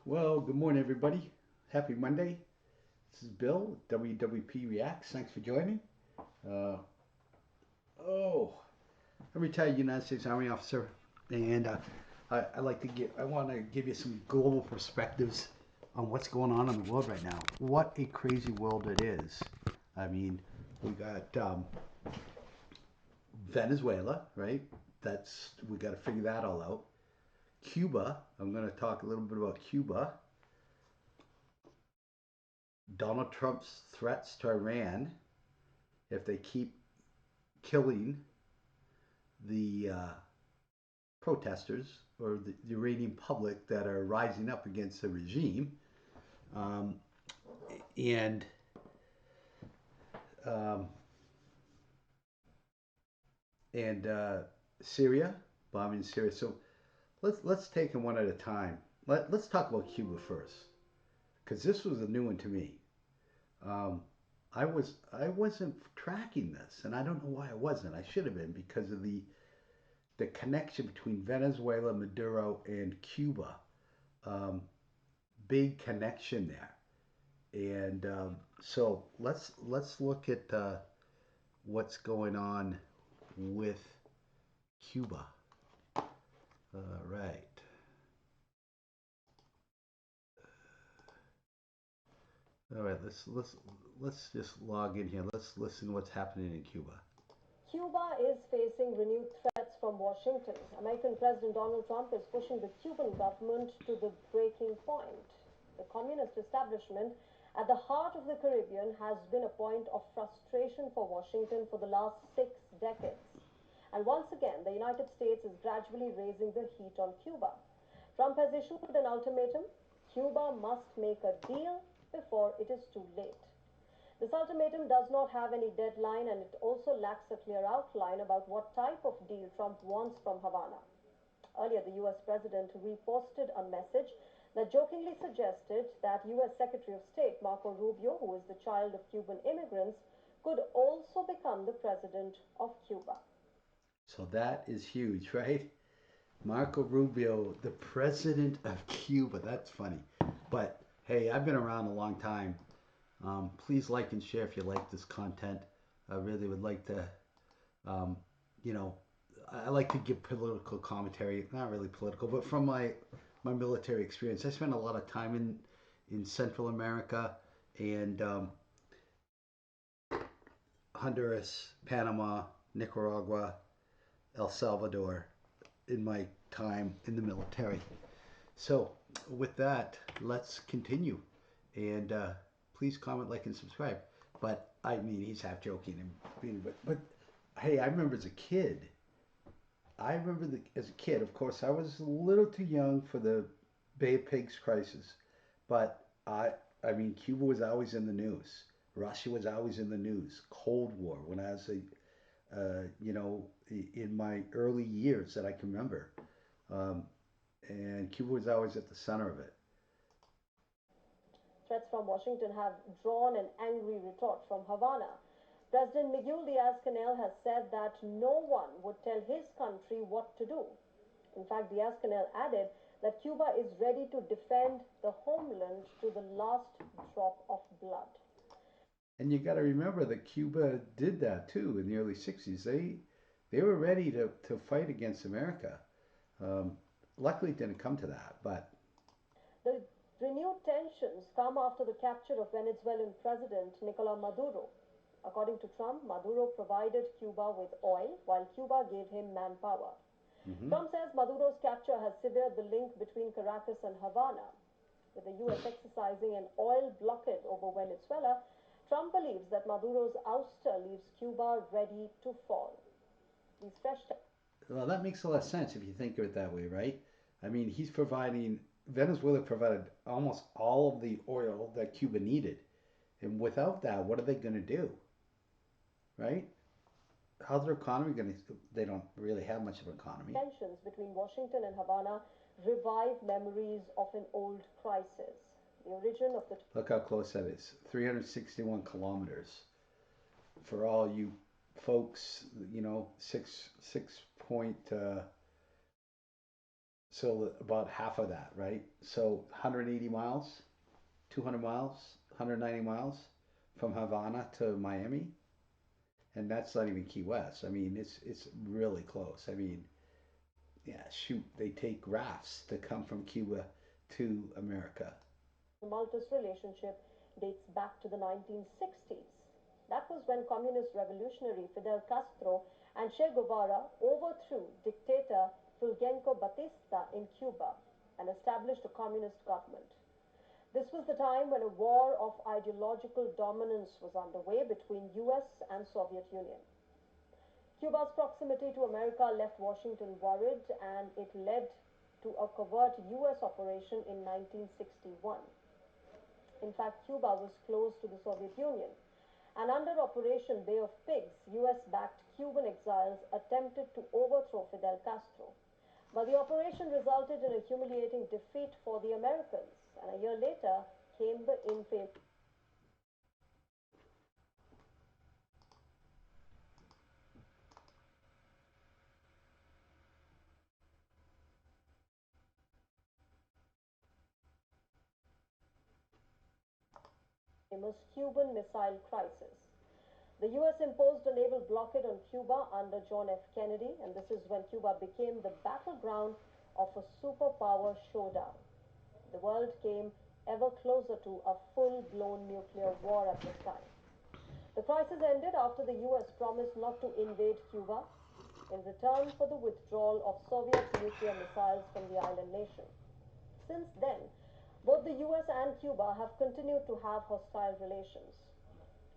Well, good morning, everybody. Happy Monday. This is Bill, WWP Reacts. Thanks for joining. Uh, oh, I'm a retired United States Army officer, and I like to I want to give you some global perspectives on what's going on in the world right now. What a crazy world it is. I mean, we got Venezuela, right? We got to figure that all out. Cuba. I'm going to talk a little bit about Cuba. Donald Trump's threats to Iran, if they keep killing the protesters or the Iranian public that are rising up against the regime, um, and um, and Syria, bombing Syria. So let's take them one at a time. Let's talk about Cuba first, because this was a new one to me. Um, I wasn't tracking this, and I don't know why I wasn't. I should have been because of the connection between Venezuela, Maduro, and Cuba. Um, Big connection there, and so let's look at what's going on with Cuba. Right. All right. Let's just log in here. Let's listen to what's happening in Cuba. Cuba is facing renewed threats from Washington. American President Donald Trump is pushing the Cuban government to the breaking point. The communist establishment at the heart of the Caribbean has been a point of frustration for Washington for the last 6 decades. And once again, the United States is gradually raising the heat on Cuba. Trump has issued an ultimatum. Cuba must make a deal before it is too late. This ultimatum does not have any deadline, and it also lacks a clear outline about what type of deal Trump wants from Havana. Earlier, the US president reposted a message that jokingly suggested that US Secretary of State Marco Rubio, who is the child of Cuban immigrants, could also become the president of Cuba. So that is huge, right? Marco Rubio, the president of Cuba. That's funny. But hey, I've been around a long time. Please like and share if you like this content. I really would like to, um, you know, I like to give political commentary. Not really political, but from my military experience. I spent a lot of time in Central America and Honduras, Panama, Nicaragua, El Salvador in my time in the military. So, with that, let's continue. And please comment, like, and subscribe. But I mean, he's half joking and being, but hey, I remember as a kid. As a kid, of course, I was a little too young for the Bay of Pigs crisis, but I mean, Cuba was always in the news. Russia was always in the news. Cold War, when I was in my early years that I can remember. Um, and Cuba was always at the center of it. Threats from Washington have drawn an angry retort from Havana. President Miguel Diaz-Canel has said that no one would tell his country what to do. In fact, Diaz-Canel added that Cuba is ready to defend the homeland to the last drop of blood. And you got to remember that Cuba did that too in the early '60s. They were ready to fight against America. Um, Luckily, it didn't come to that, but The renewed tensions come after the capture of Venezuelan President Nicolas Maduro. According to Trump, Maduro provided Cuba with oil while Cuba gave him manpower. mhm. Trump says Maduro's capture has severed the link between Caracas and Havana. With the US exercising an oil blockade over Venezuela, Trump believes that Maduro's ouster leaves Cuba ready to fall. These fresh Well, that makes a lot of sense if you think of it that way, right? I mean, Venezuela provided almost all of the oil that Cuba needed. And without that, what are they going to do, right? How's their economy going to, they don't really have much of an economy. tensions between Washington and Havana revive memories of an old crisis. The origin of the Look how close that is, 361 kilometers. For all you folks, 6.6 So about half of that, right? So 180 miles, 200 miles, 190 miles from Havana to Miami, and that's not even Key West. I mean, it's really close. I mean, yeah, shoot, they take rafts to come from Cuba to America. tumultuous relationship dates back to the 1960s. That was when communist revolutionary Fidel Castro and Che Guevara overthrew dictator Fulgencio Batista in Cuba and established a communist government. This was the time when a war of ideological dominance was underway between US and Soviet Union. Cuba's proximity to America left Washington worried and it led to a covert US operation in 1961. In fact, Cuba was close to the Soviet Union. And under Operation Bay of Pigs, US backed Cuban exiles attempted to overthrow Fidel Castro. But the operation resulted in a humiliating defeat for the Americans. And a year later came the infamous Cuban Missile Crisis. The US imposed a naval blockade on Cuba under John F. Kennedy, and this is when Cuba became the battleground of a superpower showdown. The world came ever closer to a full blown nuclear war at this time. The crisis ended after the US promised not to invade Cuba in return for the withdrawal of Soviet nuclear missiles from the island nation. Since then, both the US and Cuba have continued to have hostile relations.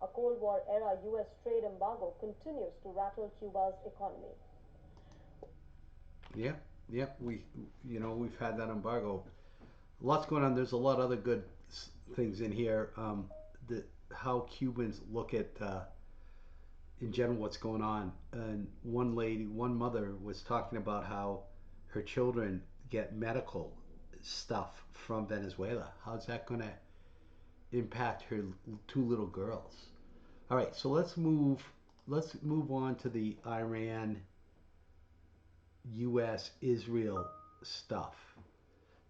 A Cold War era US trade embargo continues to rattle Cuba's economy. Yeah, yeah, we've had that embargo. Lots going on. There's a lot of other good things in here. The how Cubans look at in general what's going on. And one mother was talking about how her children get medical stuff from Venezuela. How's that going to impact her two little girls? All right, so let's move on to the Iran US Israel stuff.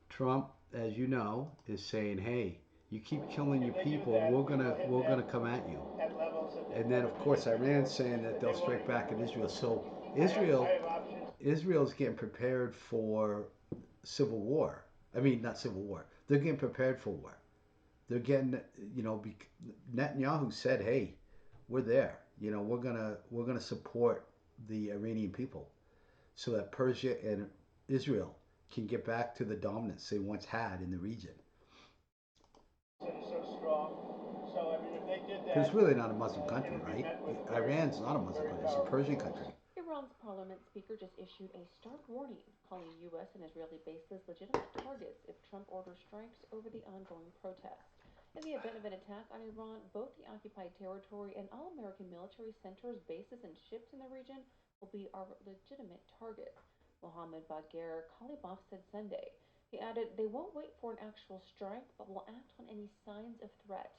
Trump, as you know, is saying, "Hey, you keep killing your people, we're gonna come at you." And then, of course, Iran's saying that they'll strike back at Israel. So Israel's getting prepared for civil war. I mean, not civil war. They're getting prepared for war. They're getting, you know, Netanyahu said, "Hey, we're there. We're gonna support the Iranian people so that Persia and Israel can get back to the dominance they once had in the region." So strong. So I mean, if they did Because it's that, really not a Muslim it country, would be right? met with a Iran's not a Muslim very country; it's a powerful Persian response. country. Iran's parliament speaker just issued a stark warning, calling U.S. and Israeli bases legitimate targets if Trump orders strikes over the ongoing protests. In the event of an attack on Iran, both the occupied territory and all American military centers, bases, and ships in the region will be our legitimate targets, Mohammad Bagher Khalibaf said Sunday. He added, they won't wait for an actual strike, but will act on any signs of threat.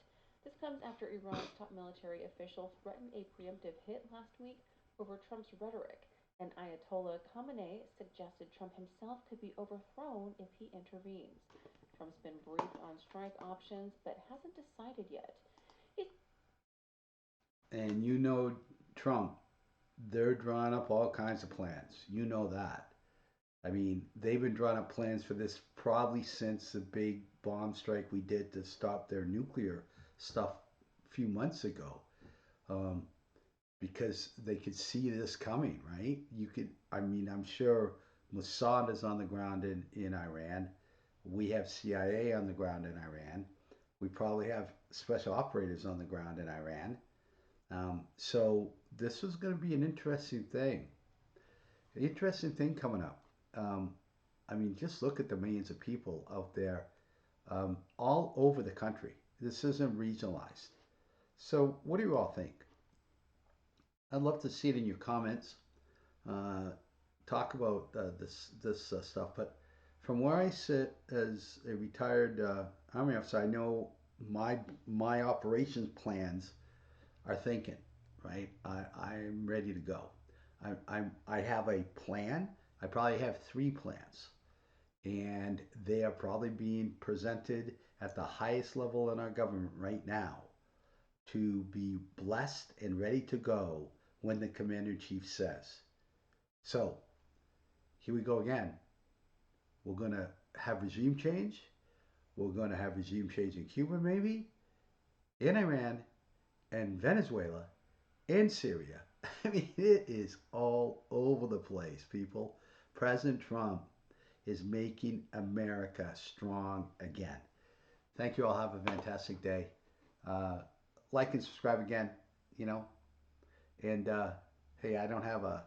This comes after Iran's top military official threatened a preemptive hit last week over Trump's rhetoric, and Ayatollah Khamenei suggested Trump himself could be overthrown if he intervenes. Trump's been briefed on strike options but hasn't decided yet. He's And Trump, they're drawing up all kinds of plans. You know that. I mean, they've been drawing up plans for this probably since the big bomb strike we did to stop their nuclear stuff a few months ago. Um, because they could see this coming, right? I mean, I'm sure Mossad is on the ground in Iran. We have CIA on the ground in Iran. We probably have special operators on the ground in Iran. So this is going to be an interesting thing coming up. Um, I mean, just look at the millions of people out there all over the country. This isn't regionalized. So, what do you all think? I'd love to see it in your comments. Uh, talk about this stuff. But from where I sit as a retired Army officer, I know my operations plans are thinking. Right, I'm ready to go. I have a plan. I probably have three plans. And they are probably being presented at the highest level in our government right now to be blessed and ready to go when the commander in chief says. So here we go again. We're going to have regime change. We're going to have regime change in Cuba, maybe, in Iran, and Venezuela, and Syria. I mean, it is all over the place, people. President Trump is making America strong again. Thank you all. Have a fantastic day. Uh, like and subscribe again, you know. And hey, I don't have a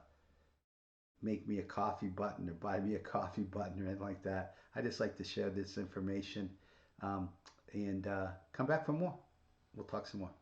make me a coffee button or buy me a coffee button or anything like that. I just like to share this information, um, and come back for more. We'll talk some more.